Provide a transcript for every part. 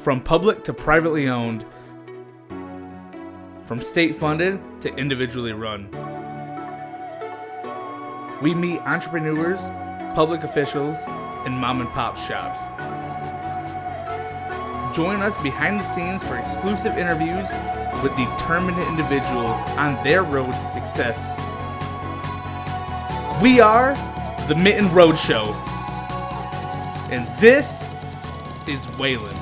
from public to privately owned, from state-funded to individually run. We meet entrepreneurs, public officials, and mom-and-pop shops. Join us behind the scenes for exclusive interviews with determined individuals on their road to success. We are the Mitten Road Show, and this is Wayland.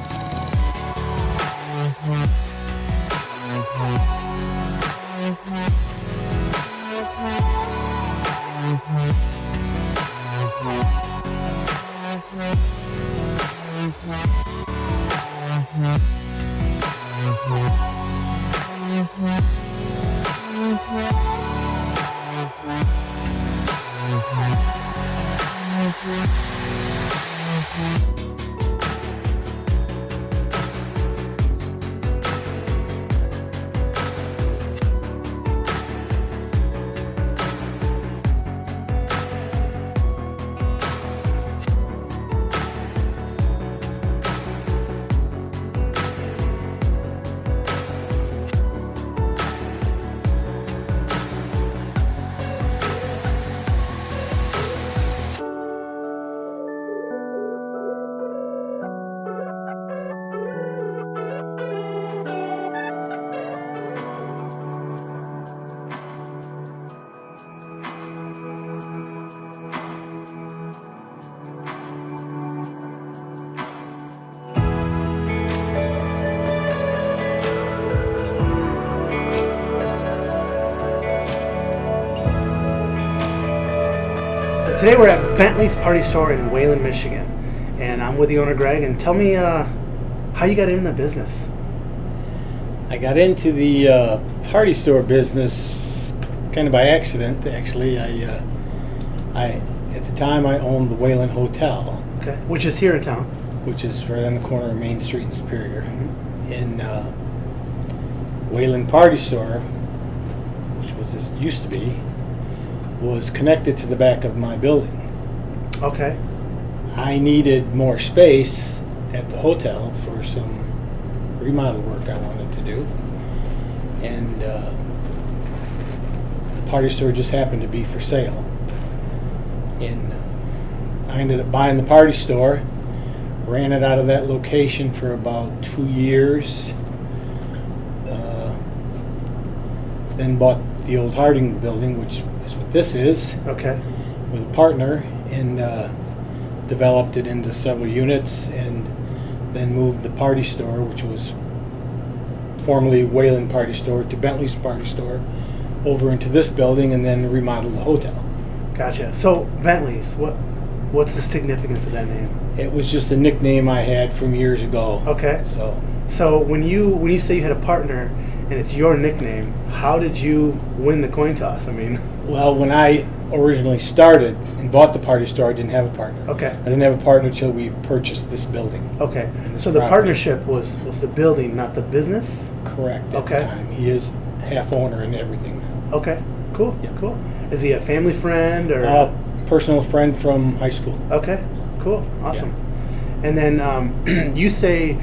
Today we're at Bentley's Party Store in Wayland, Michigan, and I'm with the owner, Greg. And tell me how you got into the business. I got into the party store business kind of by accident. Actually, I at the time I owned the Wayland Hotel, Okay, which is here in town. which is right on the corner of Main Street and Superior. And Wayland Party Store, which was this used to be, was connected to the back of my building. Okay. I needed more space at the hotel for some remodel work I wanted to do, and the party store just happened to be for sale. And I ended up buying the party store, ran it out of that location for about 2 years, then bought the old Harding building, which is what this is, Okay. with a partner, and developed it into several units, and then moved the party store, which was formerly Wayland Party Store, to Bentley's Party Store, over into this building, and then remodeled the hotel. Gotcha. So Bentley's, what's the significance of that name? It was just a nickname I had from years ago. Okay. So when you say you had a partner and it's your nickname, how did you win the coin toss? I mean, Well, when I originally started and bought the party store, I didn't have a partner. okay. I didn't have a partner until we purchased this building. Okay. this So the property. partnership was the building, not the business? Correct. At Okay. the time. He is half owner and everything now. Okay. Cool. Yeah. Cool. Is he a family friend or? Personal friend from high school. Okay, cool, awesome. And then you say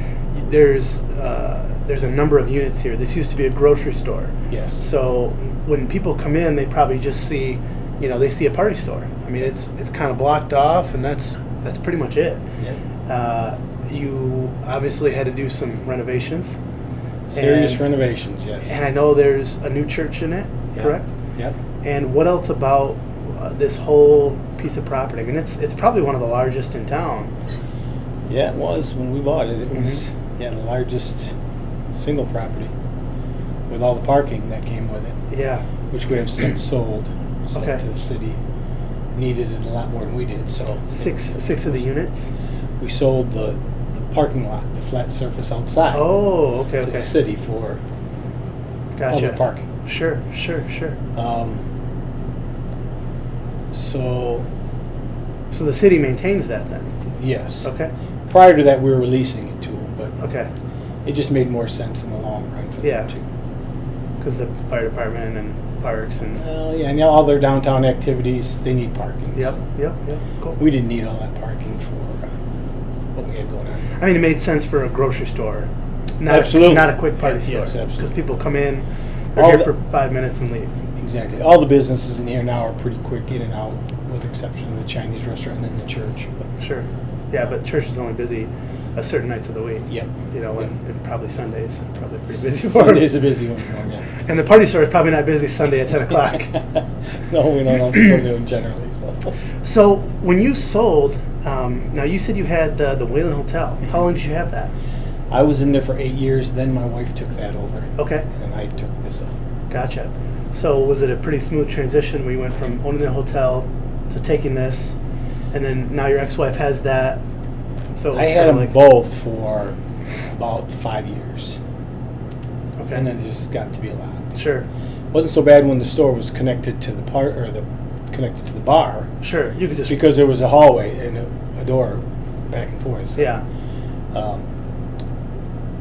there's a number of units here. This used to be a grocery store. Yes. So when people come in, they probably just see, they see a party store. I mean, it's kind of blocked off, and that's pretty much it. Yeah. You obviously had to do some renovations. Serious And- renovations, yes. And I know there's a new church in it, Yeah. correct? Yep. And what else about this whole piece of property? I mean, it's probably one of the largest in town. Yeah, it was when we bought it. It was the largest single property with all the parking that came with it, Yeah. which we have since sold Okay. to the city. Needed it a lot more than we did, so Six of the units. we sold the parking lot, the flat surface outside, Oh, okay, to the okay. city for Gotcha. public parking. Sure. So the city maintains that then? Yes. Okay. Prior to that, we were leasing it to them, but Okay. it just made more sense in the long run for Yeah. them too. Because the fire department and parks and... Well, yeah, and all their downtown activities, they need parking. Yep, so yep, cool. we didn't need all that parking for what we we had going on. I mean, it made sense for a grocery store, not Absolutely. not a quick party Yes, store. absolutely. Because people come in, they're All here the- for 5 minutes and leave. Exactly. All the businesses in here now are pretty quick in and out, with the exception of the Chinese restaurant and the church. But, Sure. Yeah, but church is only busy certain nights of the week. yep. You know, and probably Sundays, probably pretty busy. Sunday's a busy one for them, yeah. And the party store is probably not busy Sunday at 10 o'clock. No, we don't go there generally. So. So when you sold, now you said you had the Wayland Hotel. How long did you have that? I was in there for 8 years. Then my wife took that over, Okay, and I took this over. gotcha. So was it a pretty smooth transition? We went from owning the hotel to taking this, and then now your ex-wife has that. So it was I had kinda them both for about 5 years, Okay, and then it just got to be a lot. sure, Wasn't so bad when the store was connected to the connected to the bar, sure. You could just because there was a hallway and a door back and forth. yeah, Um,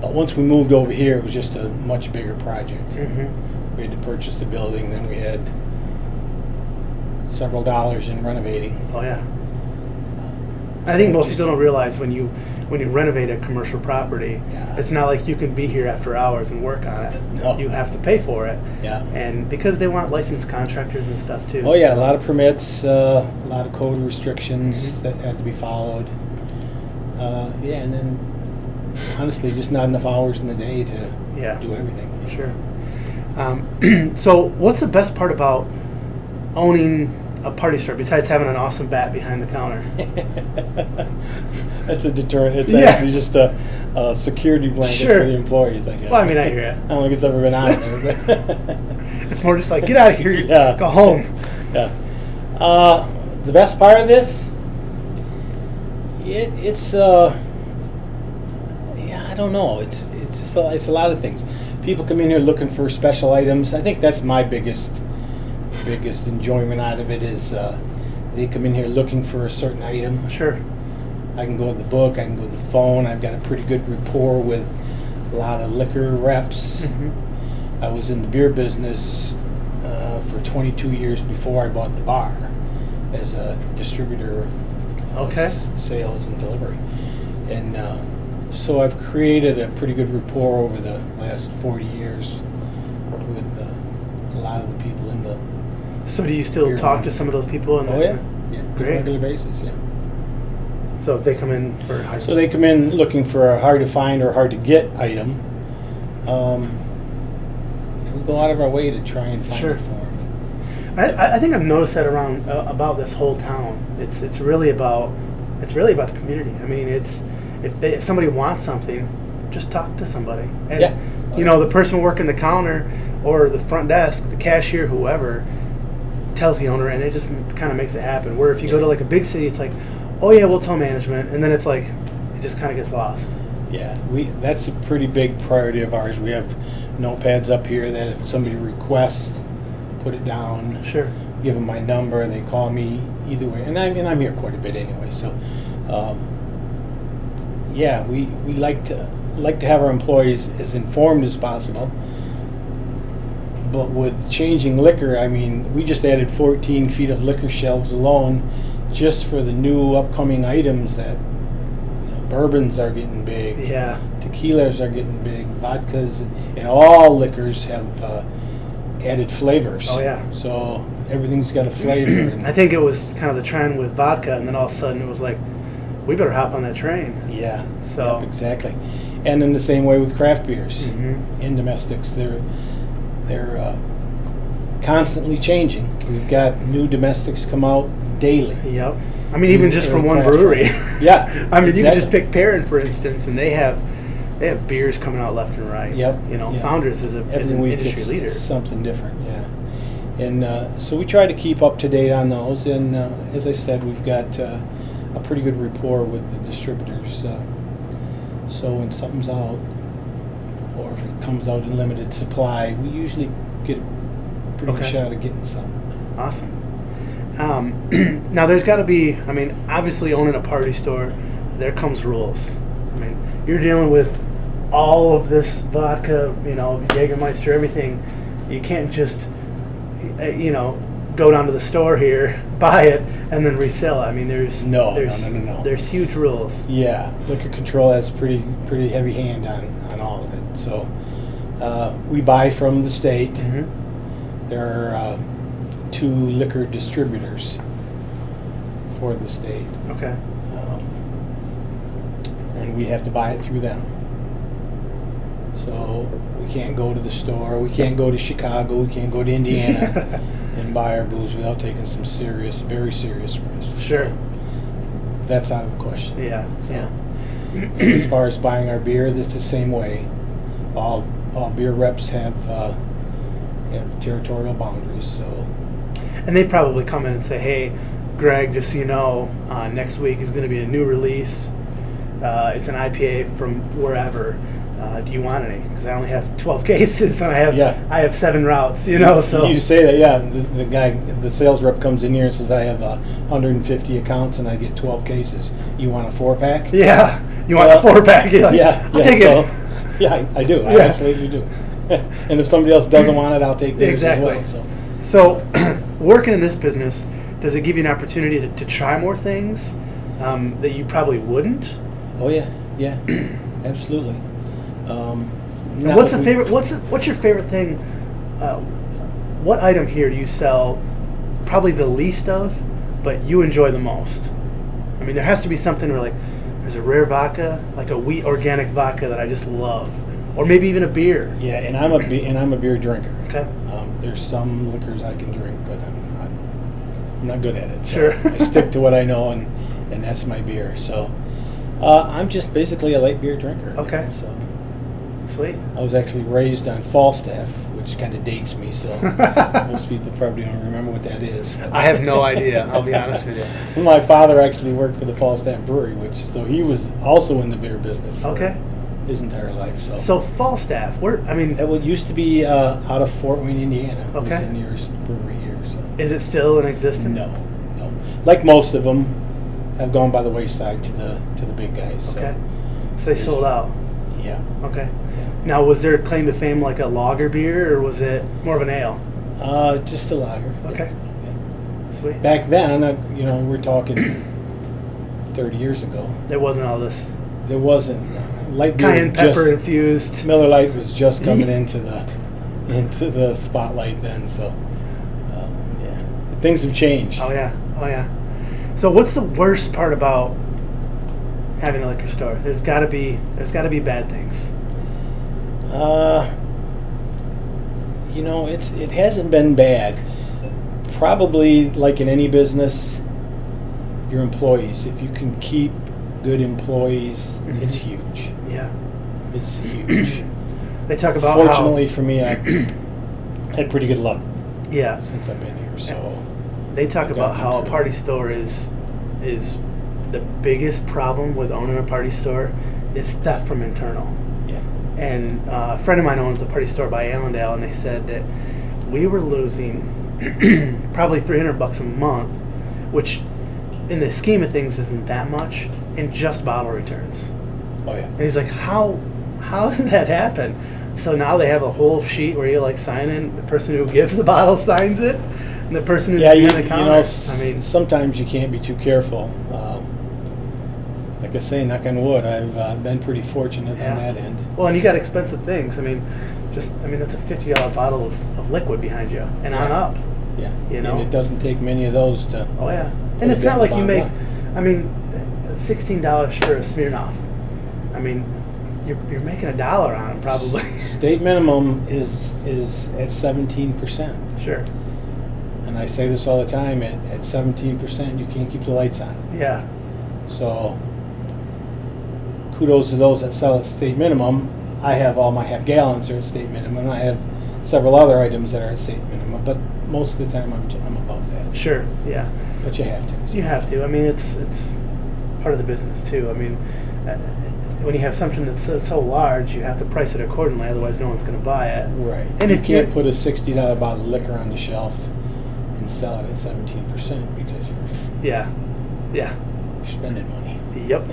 but once we moved over here, it was just a much bigger project. hmm We had to purchase the building, then we had several dollars in renovating. oh yeah. I think most people don't realize when you renovate a commercial property, Yeah. it's not like you can be here after hours and work on it. No. You have to pay for it, Yeah. and because they want licensed contractors and stuff too. Oh yeah, a so- lot of permits, a lot of code restrictions Mhm. that had to be followed. Yeah, and then honestly, just not enough hours in the day to Yeah. do everything. Sure. So, what's the best part about owning a party store besides having an awesome bat behind the counter? That's a deterrent. It's Yeah. actually just a security blanket Sure. for the employees, I guess. Well, I mean, I hear ya. I don't think it's ever been on there, but It's more just like, get out of here, Yeah. go home. yeah. The best part of this, it's yeah, I don't know. It's just it's a lot of things. People come in here looking for special items. I think that's my biggest enjoyment out of it is they come in here looking for a certain item. Sure. I can go with the book, I can go with the phone. I've got a pretty good rapport with a lot of liquor reps. Mhm. I was in the beer business for 22 years before I bought the bar as a distributor of Okay. sales and delivery. And so I've created a pretty good rapport over the last 40 years with a lot of the people in the... So, do you still Beer talk line. to some of those people? Oh yeah, yeah, on a Great. regular basis, yeah. So, if they come in for So they come in looking for a hard to find or hard to get item. We go out of our way to try and find Sure. it for them. I think I've noticed that around about this whole town. It's really about the community. I mean, if somebody wants something, just talk to somebody. And, Yeah. you know, the person working the counter or the front desk, the cashier, whoever, tells the owner, and it just kind of makes it happen. Where if you go Yeah. to like a big city, it's like, oh yeah, we'll tell management, and then it's like it just kind of gets lost. Yeah, that's a pretty big priority of ours. We have notepads up here that if somebody requests, put it down. Sure. Give them my number. They call me either way, and I'm here quite a bit anyway. So, yeah, we like to have our employees as informed as possible. But with changing liquor, I mean, we just added 14 feet of liquor shelves alone, just for the new upcoming items that bourbons are getting big. Yeah. Tequilas are getting big, vodkas, and all liquors have added flavors. Oh, yeah. So everything's got a flavor. I think it was kind of the trend with vodka, and then all of a sudden it was like, we better hop on that train. Yeah. So- Yep, exactly. And in the same way with craft beers Mhm. and domestics, they're constantly changing. We've got new domestics come out daily. Yep. I mean, even just Or from one craft brewery. Yeah, I mean, you can just exactly. pick Perrin, for instance, and they have beers coming out left and right. Yep. You know, Yep. Founders is Every an week industry it's leader. something different, yeah. And so we try to keep up to date on those. And as I said, we've got a pretty good rapport with the distributors. So when something's out, or if it comes out in limited supply, we usually get a pretty good Okay. shot of getting some. Awesome. Now, there's got to be, I mean, obviously owning a party store, there comes rules. I mean, you're dealing with all of this vodka, you know, Jägermeister, everything. You can't just, go down to the store here, buy it, and then resell it. I mean, there's No. There's huge rules. Yeah, liquor control has pretty heavy hand on all of it. So we buy from the state. Mm-hmm. There are 2 liquor distributors for the state, Okay. and we have to buy it through them. So we can't go to the store, we can't go to Chicago, we can't go to Indiana and buy our booze without taking some serious, very serious risks. Sure. That's out of the question. Yeah. So, Yeah. and as far as buying our beer, it's the same way. All beer reps have territorial boundaries. So And they probably come in and say, "Hey, Greg, just so you know, next week is going to be a new release. It's an IPA from wherever. Do you want any? Because I only have 12 cases and I have 7 routes. You know, so you say that, yeah. The guy, the sales rep comes in here and says, "I have 150 accounts and I get 12 cases. You want a 4-pack?" Yeah, you want a 4-pack? You're like, Yeah, I'll take so, it. Yeah, I do. I Yeah. absolutely do. And if somebody else doesn't want it, I'll take theirs Exactly. as well. So, working in this business, does it give you an opportunity to try more things that you probably wouldn't? Oh yeah, absolutely. And what's the favorite? What's your favorite thing? What item here do you sell probably the least of, but you enjoy the most? I mean, there has to be something where, like, there's a rare vodka, like a wheat organic vodka that I just love, or maybe even a beer. Yeah, and I'm a beer drinker. Okay. There's some liquors I can drink, but I'm not good at it. So Sure. I stick to what I know, and that's my beer. So I'm just basically a light beer drinker. Okay. So Sweet. I was actually raised on Falstaff, which kind of dates me. So most people probably don't remember what that is. But I have no idea. I'll be honest with you. my father actually worked for the Falstaff Brewery, so he was also in the beer business for Okay. his entire life. So Falstaff, It used to be out of Fort Wayne, Indiana. It Okay. was the nearest brewery here. So is it still in existence? no. Like most of them, have gone by the wayside to the big guys. So, Okay. So they sold out. Yeah. Okay. Now, was there a claim to fame like a lager beer, or was it more of an ale? Just a lager. Okay. Yeah. Sweet. Back then, we're talking 30 years ago. There wasn't all this There wasn't light beer. cayenne pepper infused. Miller Lite was just coming into the spotlight then. So yeah, things have changed. Oh yeah. So what's the worst part about having a liquor store? There's got to be bad things. It hasn't been bad. Probably like in any business, your employees. If you can keep good employees, it's huge. Yeah. It's huge. They talk about Fortunately for me, I had pretty good luck yeah. since I've been here. So They talk I got about how a good party store is the biggest problem with owning a party store is theft from internal. yeah, And a friend of mine owns a party store by Allendale, and they said that we were losing probably $300 a month, which in the scheme of things isn't that much, in just bottle returns. oh yeah. And he's like, how did that happen? So now they have a whole sheet where you like sign in, the person who gives the bottle signs it, and the person who's Yeah, behind the counter. I mean, sometimes you can't be too careful. Like I say, knock on wood, I've been pretty fortunate Yeah. on that end. well, and you got expensive things. I mean, that's a $50 bottle of liquid behind you, and on Yeah. up. Yeah, You know? and it doesn't take many of those to. Oh yeah, Put and a it's bit not in like the you bottom make. I mean, $16 for a Smirnoff. I mean, you're making $1 on them probably. State minimum is at 17%, Sure. and I say this all the time. At 17%, you can't keep the lights on. Yeah. So, kudos to those that sell at state minimum. I have all my half gallons are at state minimum. I have several other items that are at state minimum, but most of the time I'm above that. Sure. Yeah. But you have to. You have to. I mean, it's part of the business too. I mean, when you have something that's so large, you have to price it accordingly. Otherwise, no one's going to buy it. Right. And you if can't you- put a $60 bottle of liquor on the shelf and sell it at 17% because Yeah. Yeah. you're spending money. Yep.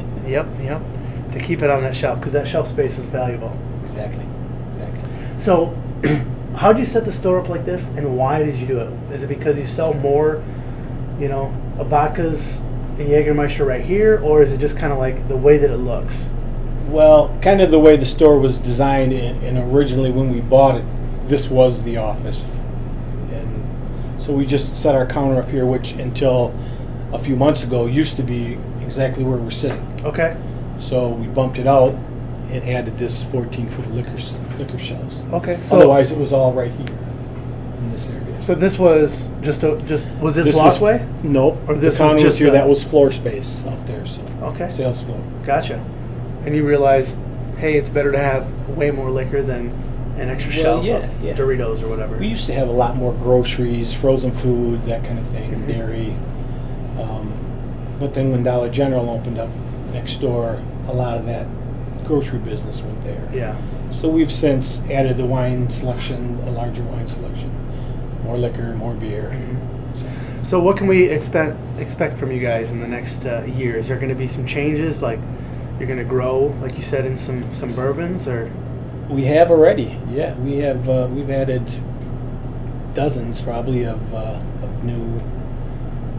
To keep it on that shelf, because that shelf space is valuable. Exactly. So, how'd you set the store up like this, and why did you do it? Is it because you sell more, vodkas and Jägermeister right here, or is it just kind of like the way that it looks? Well, kind of the way the store was designed, and originally when we bought it, this was the office. And so we just set our counter up here, which until a few months ago used to be exactly where we're sitting. Okay. So we bumped it out and added this 14-foot liquor shelves. Okay. So otherwise, it was all right here in this area. So this was was this walkway? Nope. Or this the counter was just here. the- That was floor space out there. So Okay. sales floor. Gotcha. And you realized, hey, it's better to have way more liquor than an extra Well, shelf yeah, of yeah. Doritos or whatever. We used to have a lot more groceries, frozen food, that kind of thing, Mhm. dairy. But then when Dollar General opened up next door, a lot of that grocery business went there. Yeah. So we've since added a wine selection, a larger wine selection, more liquor, more beer. Mhm. So what can we expect from you guys in the next year? Is there going to be some changes? Like you're going to grow, like you said, in some bourbons, or? We have already, yeah. We have. We've added dozens, probably, of new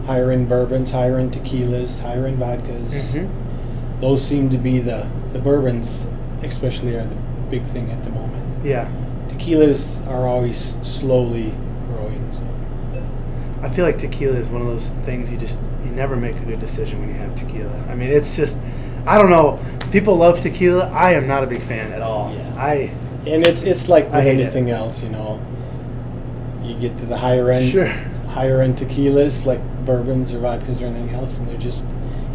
higher-end bourbons, higher-end tequilas, higher-end vodkas. Mhm. Those seem to be the bourbons, especially, are the big thing at the moment. Yeah. Tequilas are always slowly growing. So. I feel like tequila is one of those things you never make a good decision when you have tequila. I mean, it's just, I don't know. People love tequila. I am not a big fan at all. Yeah. And it's like I with hate anything else, You get to the higher end. Sure. Higher end tequilas like bourbons or vodkas or anything else, and they're just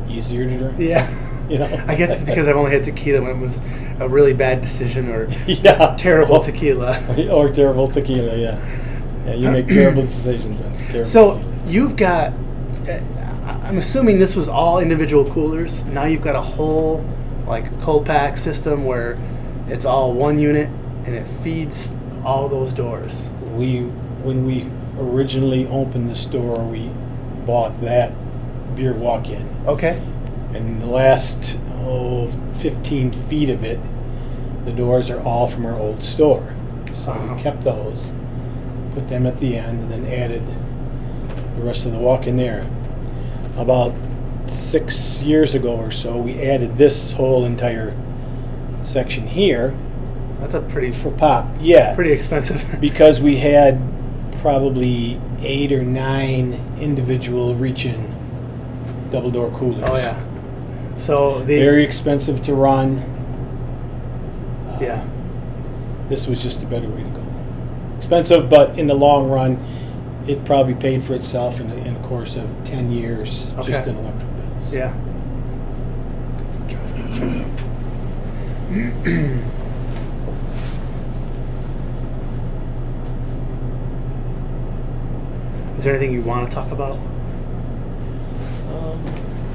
easier to drink. Yeah. I guess it's because I've only had tequila when it was a really bad decision or Yeah. just terrible tequila. Or terrible tequila, yeah. Yeah, you make terrible decisions on terrible So tequila. you've got, I'm assuming this was all individual coolers. Now you've got a whole cold pack system where it's all one unit and it feeds all those doors. When we originally opened the store, we bought that beer walk-in. Okay. And the last 15 feet of it, the doors are all from our old store. So Uh-huh. we kept those, put them at the end, and then added the rest of the walk-in there. About 6 years ago or so, we added this whole entire section here That's a pretty for pop. Yeah, expensive. because we had probably 8 or 9 individual reach-in double-door coolers. Oh yeah. So the Very expensive to run. yeah. This was just a better way to go. Expensive, but in the long run, it probably paid for itself in the course of 10 years, Okay. just in electric bills. Yeah. Is there anything you want to talk about?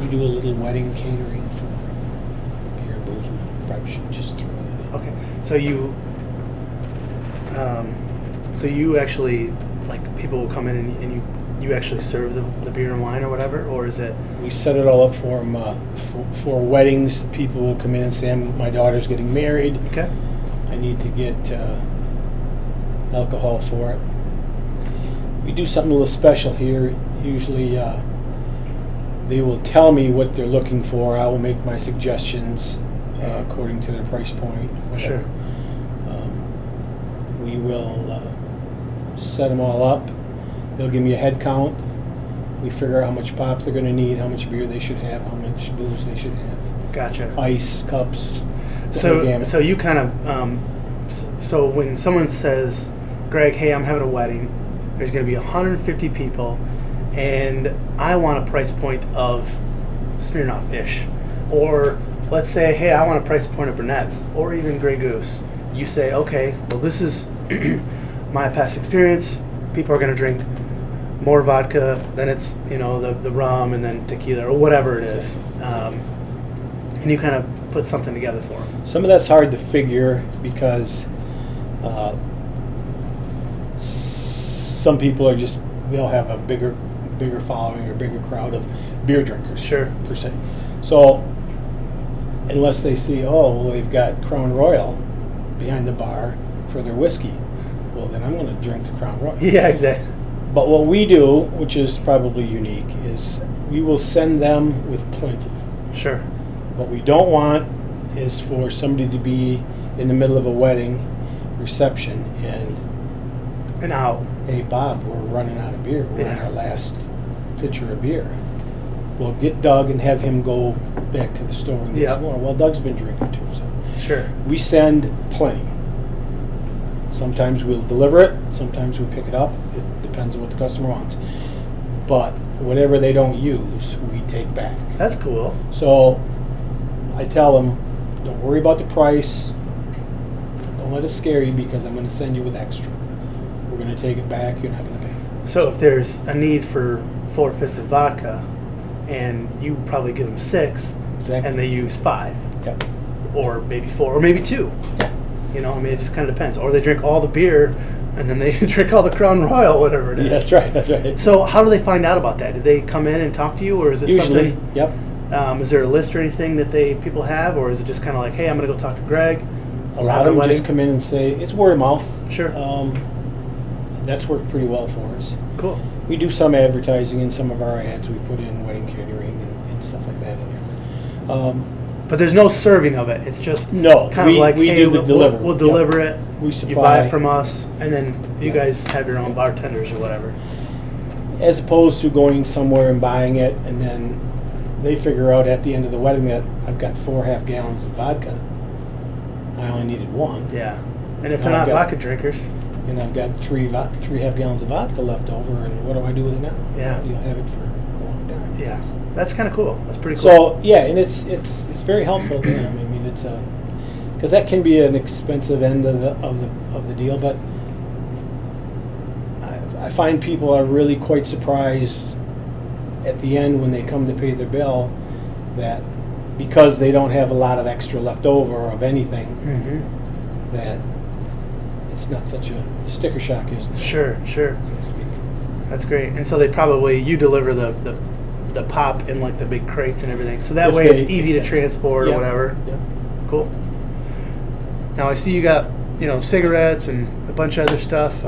We do a little wedding catering for beer, booze. We probably should just throw that in. Okay. So you actually, people will come in and you actually serve the beer and wine or whatever, or is it? We set it all up for them for weddings. People will come in and say, my daughter's getting married. Okay. I need to get alcohol for it. We do something a little special here. Usually they will tell me what they're looking for. I will make my suggestions according to their price point. Whatever. Sure. We will set them all up. They'll give me a head count. We figure out how much pop they're going to need, how much beer they should have, how much booze they should have. Gotcha. Ice, cups. the whole gamut. So you kind of so when someone says, Greg, hey, I'm having a wedding. There's going to be 150 people, and I want a price point of Smirnoff-ish, or let's say, hey, I want a price point of Burnett's, or even Grey Goose. You say, okay, well, this is my past experience. People are going to drink more vodka, then it's the rum, and then tequila, or whatever it is, and you kind of put something together for them. Some of that's hard to figure because some people are they'll have a bigger following or bigger crowd of beer drinkers. Sure. Per se. So unless they see, they've got Crown Royal behind the bar for their whiskey, well, then I'm going to drink the Crown Royal. Yeah, exactly. But what we do, which is probably unique, is we will send them with plenty. Sure. What we don't want is for somebody to be in the middle of a wedding reception and out. hey, Bob, we're running out of beer. We're on our last pitcher of beer. We'll get Doug and have him go back to the store and get some more. Well, Doug's been drinking too, so. Sure. We send plenty. Sometimes we'll deliver it, sometimes we pick it up. It depends on what the customer wants. But whatever they don't use, we take back. That's cool. So I tell them, don't worry about the price. Don't let it scare you because I'm going to send you with extra. We're going to take it back. You're not going to pay. So if there's a need for 4 fisted vodka, and you probably give them 6, Exactly. and they use 5, Yep. or maybe 4, or maybe 2. Yep. You know, I mean, it just kind of depends. Or they drink all the beer, and then they drink all the Crown Royal, whatever it is. That's right. That's right. So how do they find out about that? Do they come in and talk to you, or is it Usually, something? yep. Is there a list or anything that people have, or is it just kind of like, hey, I'm going to go talk to Greg? A lot of them just come in and say, it's word of mouth. Sure. That's worked pretty well for us. Cool. We do some advertising in some of our ads. We put in wedding catering and stuff like that in there. But there's no serving of it. It's just No, kind of like, we hey, do the delivery. we'll deliver Yep. it. We You supply. buy it from us, and then you Yep. guys have your own bartenders or whatever. As opposed to going somewhere and buying it, and then they figure out at the end of the wedding that I've got 4 half gallons of vodka. I only needed 1. Yeah. And if I've they're not got- vodka drinkers, And I've got 3 half gallons of vodka left over, and what do I do with it now? Yeah. You'll have it for a long time. yeah, that's kind of cool. That's pretty cool. So yeah, and it's very helpful to them. I mean, it's because that can be an expensive end of the deal, but I find people are really quite surprised at the end when they come to pay their bill that because they don't have a lot of extra left over of anything, Mm-hmm. that it's not such a sticker shock, is Sure, sure. so to speak. That's great. And so you deliver the pop in like the big crates and everything. So that If way it's they- easy to transport or Yep. whatever. Yep. Cool. Now I see you got, cigarettes and a bunch of other stuff,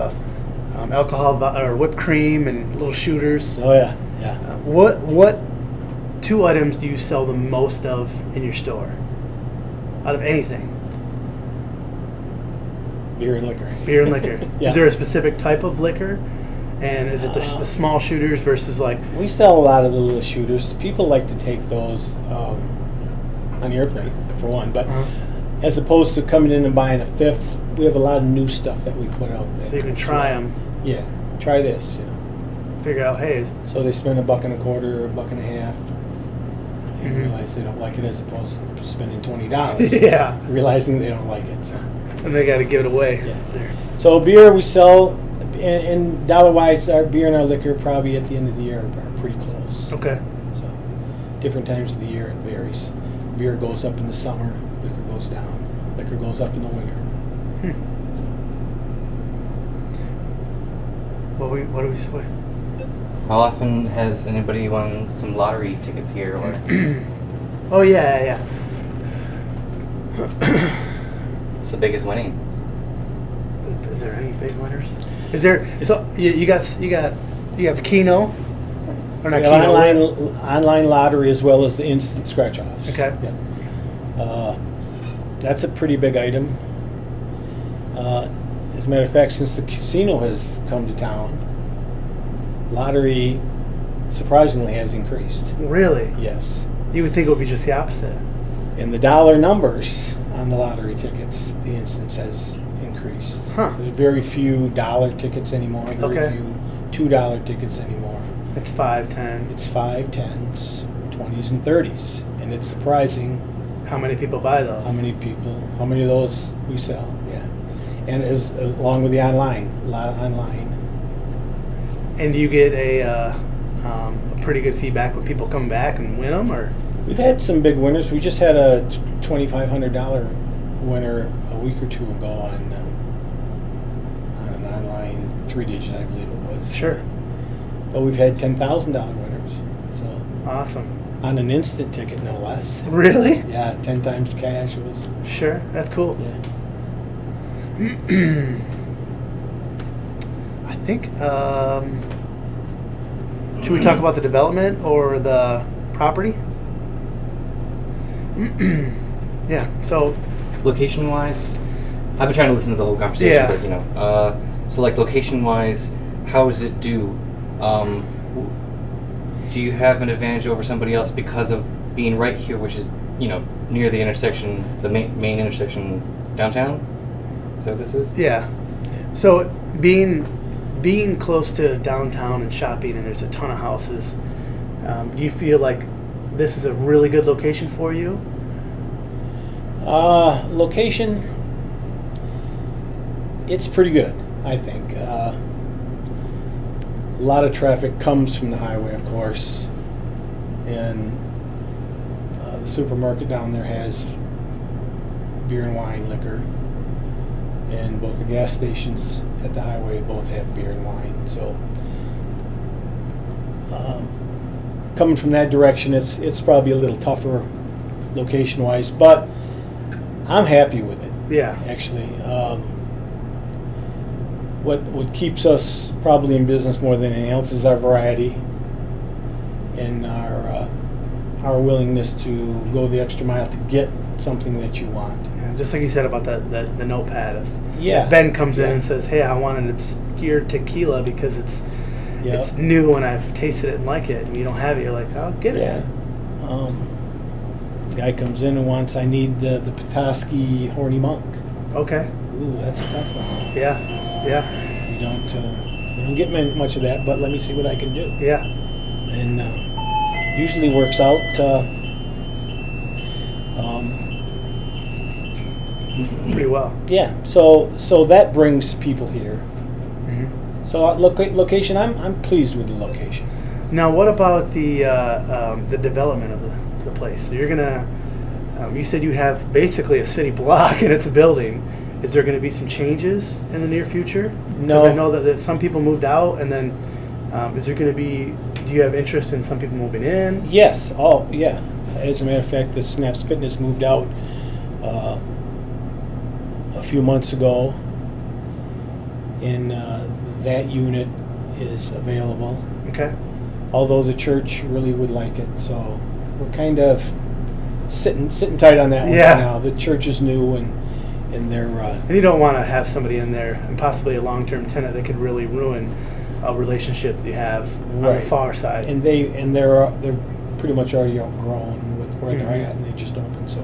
alcohol or whipped cream and little shooters. Oh yeah, yeah. What 2 items do you sell the most of in your store? Out of anything? Beer and liquor. Beer and liquor. Yeah. Is there a specific type of liquor? And is it the small shooters versus like? We sell a lot of the little shooters. People like to take those on the airplane, for one. But as opposed to coming in and buying a 5th, we have a lot of new stuff that we put out there. So you can try them, Yeah, try this. figure out, hey, So they spend $1.25 or $1.50, and Mhm. realize they don't like it, as opposed to spending $20, yeah, realizing they don't like it. So. and they got to give it away. Yeah. There. So beer we sell, and dollar-wise, our beer and our liquor probably at the end of the year are pretty close. Okay. So different times of the year it varies. Beer goes up in the summer, liquor goes down. Liquor goes up in the winter. So, What do we say? How often has anybody won some lottery tickets here? Or Oh yeah. what's the biggest winning? Is there any big winners? Is there? So you have Keno, or not we have Keno? online lottery as well as the instant scratch-offs. Okay. Yeah. That's a pretty big item. As a matter of fact, since the casino has come to town, lottery surprisingly has increased. Really? Yes. You would think it would be just the opposite. And the dollar numbers on the lottery tickets, the instance has increased. Huh. There's very few dollar tickets anymore, very Okay. few $2 tickets anymore. It's 5, 10. It's 5, 10s, 20s, and 30s. And it's surprising How many people buy those? how many of those we sell. Yeah. And along with the online, a lot of online. And do you get a pretty good feedback when people come back and win them, or? We've had some big winners. We just had a $2,500 winner a week or 2 ago on an online 3-digit, I believe it was. Sure. But we've had $10,000 winners. So Awesome. on an instant ticket, no less. Really? Yeah, 10 times cash was. Sure. That's cool. Yeah. think. Should we talk about the development or the property? Yeah. So, Location-wise, I've been trying to listen to the whole conversation, Yeah. but so like location-wise, how does it do? Do you have an advantage over somebody else because of being right here, which is near the intersection, the main intersection downtown? Is that what this is? yeah. So being close to downtown and shopping, and there's a ton of houses. Do you feel like this is a really good location for you? Location, it's pretty good, I think. A lot of traffic comes from the highway, of course, and the supermarket down there has beer and wine, liquor, and both the gas stations at the highway both have beer and wine. So coming from that direction, it's probably a little tougher location-wise, but I'm happy with it. Yeah. Actually, what keeps us probably in business more than anything else is our variety and our willingness to go the extra mile to get something that you want. Yeah, just like you said about the notepad. If Yeah. Ben comes in Yeah. and says, "Hey, I want an obscure tequila because it's Yeah. new and I've tasted it and like it," and you don't have it, you're like, "I'll get it." Yeah. Guy comes in and wants, I need the Petoskey Horny Monk. Okay. Ooh, that's a tough one. Yeah. Yeah. You don't get much of that, but let me see what I can do. Yeah. And usually works out. Pretty well. Yeah, so that brings people here. Mhm. So location, I'm pleased with the location. Now, what about the development of the place? So you're gonna. You said you have basically a city block and it's a building. Is there going to be some changes in the near future? No. Because I know that some people moved out, and then is there going to be? Do you have interest in some people moving in? Yes. Oh, yeah. As a matter of fact, the Snaps Fitness moved out a few months ago, and that unit is available. Okay. Although the church really would like it, so we're kind of sitting tight on that one Yeah. for now. The church is new, and they're And you don't want to have somebody in there, and possibly a long-term tenant that could really ruin a relationship that you have on the Right. far side. and they're pretty much already outgrown with where Mhm. they're at, and they just opened. So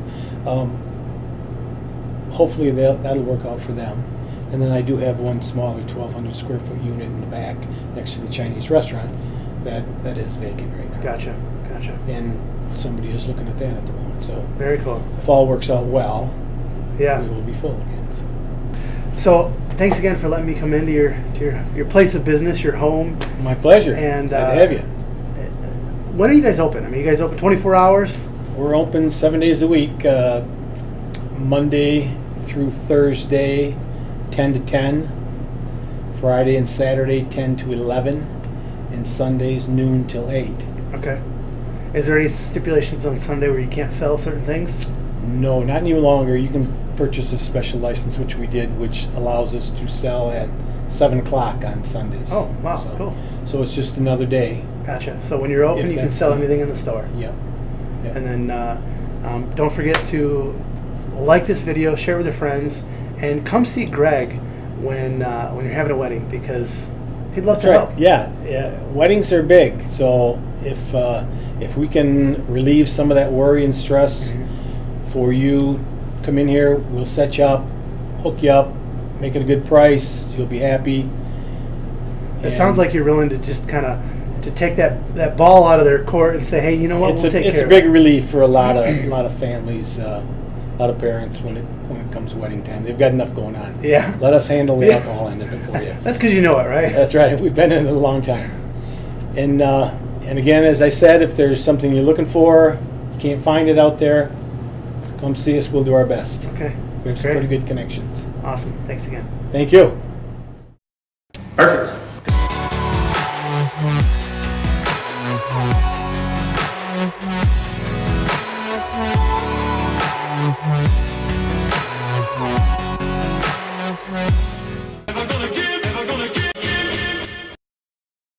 hopefully that'll work out for them. And then I do have one smaller 1,200 square foot unit in the back next to the Chinese restaurant that is vacant right now. Gotcha. And somebody is looking at that at the moment. So Very cool. if all works out well, Yeah. we will be full again. So thanks again for letting me come into your place of business, your home. My pleasure. And, Glad to have you. When are you guys open? I mean, you guys open 24 hours? We're open 7 days a week, Monday through Thursday, 10 to 10, Friday and Saturday, 10 to 11, and Sundays, noon till 8. Okay. Is there any stipulations on Sunday where you can't sell certain things? No, not any longer. You can purchase a special license, which we did, which allows us to sell at 7 o'clock on Sundays. Oh, wow, cool. So it's just another day. Gotcha. So when you're open, If you can that's sell the- anything in the store. Yep. Yep. And then don't forget to like this video, share with your friends, and come see Greg when you're having a wedding, because he'd love That's to right. help. Yeah, weddings are big. So if we can relieve some of that worry and stress Mhm. for you, come in here. We'll set you up, hook you up, make it a good price. You'll be happy. It sounds like you're willing to just kind of to take that ball out of their court and say, hey, you know what, we'll take it's care a of big it. relief for a lot of families, a lot of parents when it comes to wedding time. They've got enough going on. Yeah. Let us handle the Yeah. alcohol end of it for you. That's because you know it, right? That's right. We've been in it a long time. And again, as I said, if there's something you're looking for, you can't find it out there, come see us. We'll do our best. Okay. We have some Great. pretty good connections. Awesome. Thanks again. Thank you. Perfect.